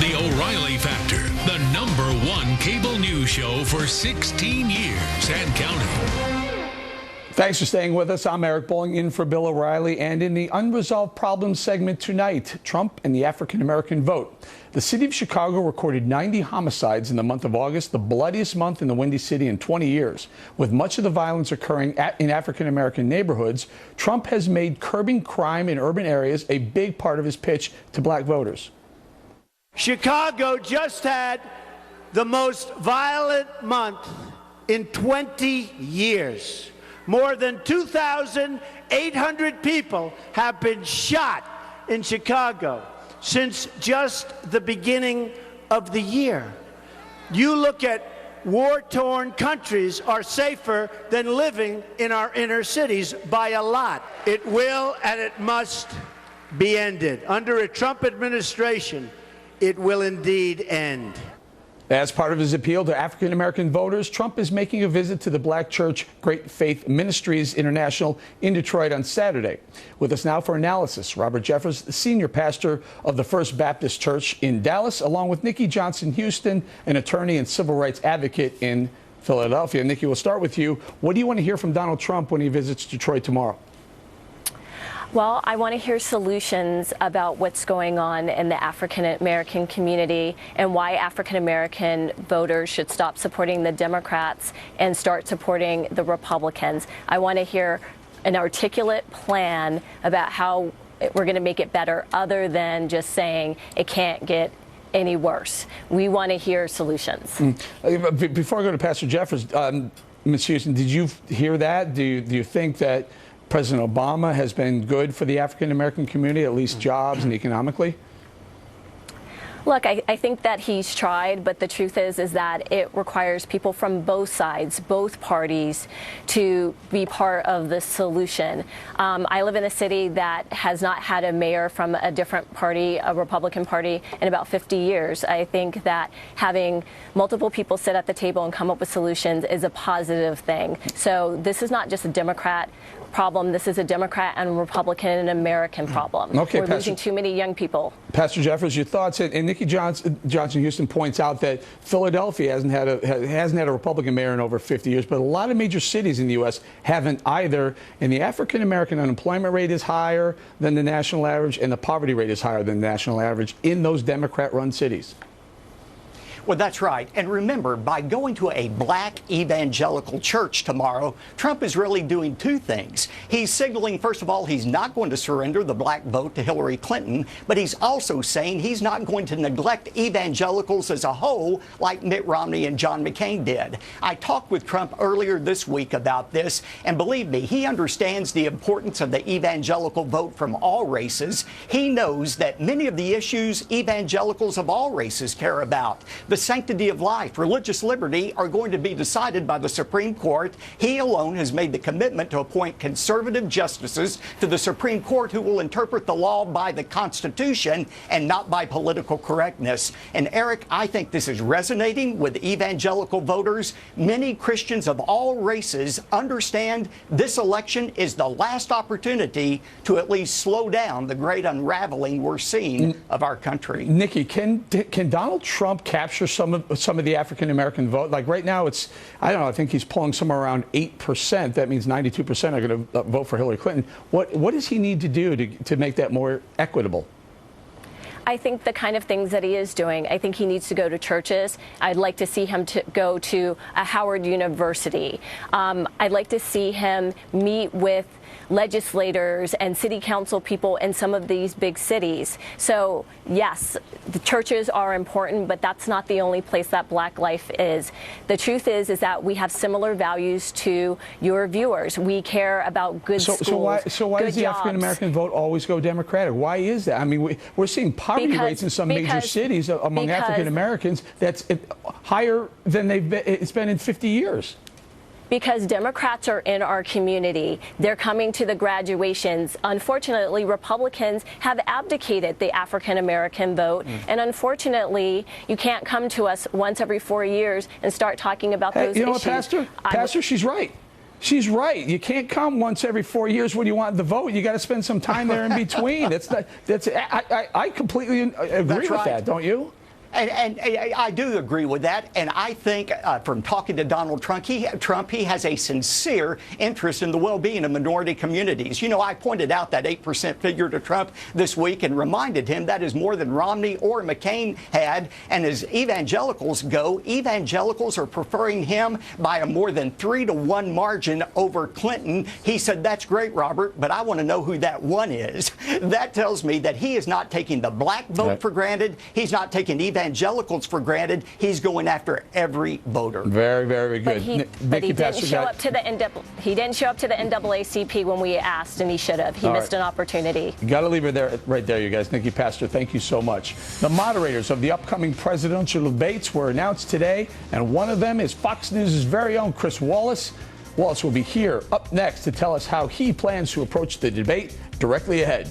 The O'Reilly Factor, the #1 cable news show for 16 years and counting. Thanks for staying with us. I'm Eric Bolling in for Bill O'Reilly. And in the Unresolved Problems segment tonight, Trump and the African-American vote. The city of Chicago recorded 90 homicides in the month of August, the bloodiest month in the Windy City in 20 years. With much of the violence occurring in African-American neighborhoods, Trump has made curbing crime in urban areas a big part of his pitch to black voters. Chicago just had the most violent month in 20 years. More than 2,800 people have been shot in Chicago since just the beginning of the year. You look at war-torn countries are safer than living in our inner cities by a lot. It will and it must be ended. Under a Trump administration, it will indeed end. As part of his appeal to African-American voters, Trump is making a visit to the black church Great Faith Ministries International in Detroit on Saturday. With us now for analysis, Robert Jeffers, the senior pastor of the First Baptist Church in Dallas, along with Nikki Johnson-Houston, an attorney and civil rights advocate in Philadelphia. Nikki, we'll start with you. What do you want to hear from Donald Trump when he visits Detroit tomorrow? Well, I want to hear solutions about what's going on in the African-American community and why African-American voters should stop supporting the Democrats and start supporting the Republicans. I want to hear an articulate plan about how we're going to make it better, other than just saying it can't get any worse. We want to hear solutions. Before I go to Pastor Jeffers, Ms. Houston, did you hear that? Do you think that President Obama has been good for the African-American community, at least jobs and economically? Look, I think that he's tried, but the truth is that it requires people from both sides, both parties, to be part of the solution. I live in a city that has not had a mayor from a different party, a Republican Party, in about 50 years. I think that having multiple people sit at the table and come up with solutions is a positive thing. So this is not just a Democrat problem. This is a Democrat and Republican and American problem. Okay, we're losing too many young people. Pastor Jeffers, your thoughts? And Nikki Johnson-Houston points out that Philadelphia hasn't had a Republican mayor in over 50 years, but a lot of major cities in the U.S. haven't either. And the African-American unemployment rate is higher than the national average, and the poverty rate is higher than the national average in those Democrat-run cities. Well, that's right. And remember, by going to a black evangelical church tomorrow, Trump is really doing two things. He's signaling, first of all, he's not going to surrender the black vote to Hillary Clinton, but he's also saying he's not going to neglect evangelicals as a whole like Mitt Romney and John McCain did. I talked with Trump earlier this week about this, and believe me, he understands the importance of the evangelical vote from all races. He knows that many of the issues evangelicals of all races care about, the sanctity of life, religious liberty, are going to be decided by the Supreme Court. He alone has made the commitment to appoint conservative justices to the Supreme Court who will interpret the law by the Constitution and not by political correctness. And Eric, I think this is resonating with evangelical voters. Many Christians of all races understand this election is the last opportunity to at least slow down the great unraveling we're seeing of our country. Nikki, can Donald Trump capture some of the African-American vote? Like right now, it's, I don't know, I think he's polling somewhere around 8%. That means 92% are going to vote for Hillary Clinton. What does he need to do to make that more equitable? I think the kind of things that he is doing, I think he needs to go to churches. I'd like to see him go to a Howard University. I'd like to see him meet with legislators and city council people in some of these big cities. So yes, the churches are important, but that's not the only place that black life is. The truth is that we have similar values to your viewers. We care about good schools, so why does the African-American vote always go Democratic? Why is that? I mean, we're seeing poverty rates in some major cities among African-Americans that's higher than it's been in 50 years. Because Democrats are in our community. They're coming to the graduations. Unfortunately, Republicans have abdicated the African-American vote. And unfortunately, you can't come to us once every 4 years and start talking about those issues. You know what, Pastor, she's right. She's right. You can't come once every 4 years when you want the vote. You got to spend some time there in between. I completely agree with that, don't you? And I do agree with that. And I think from talking to Donald Trump, he has a sincere interest in the well-being of minority communities. You know, I pointed out that 8% figure to Trump this week and reminded him that is more than Romney or McCain had. And as evangelicals go, evangelicals are preferring him by a more than 3-to-1 margin over Clinton. He said, that's great, Robert, but I want to know who that one is. That tells me that he is not taking the black vote for granted. He's not taking evangelicals for granted. He's going after every voter. Very, very good. But he didn't show up to the NAACP when we asked, and he should have. He missed an opportunity. Got to leave it there, right there, you guys. Nikki Pastor, thank you so much. The moderators of the upcoming presidential debates were announced today, and one of them is Fox News' very own Chris Wallace. Wallace will be here up next to tell us how he plans to approach the debate directly ahead.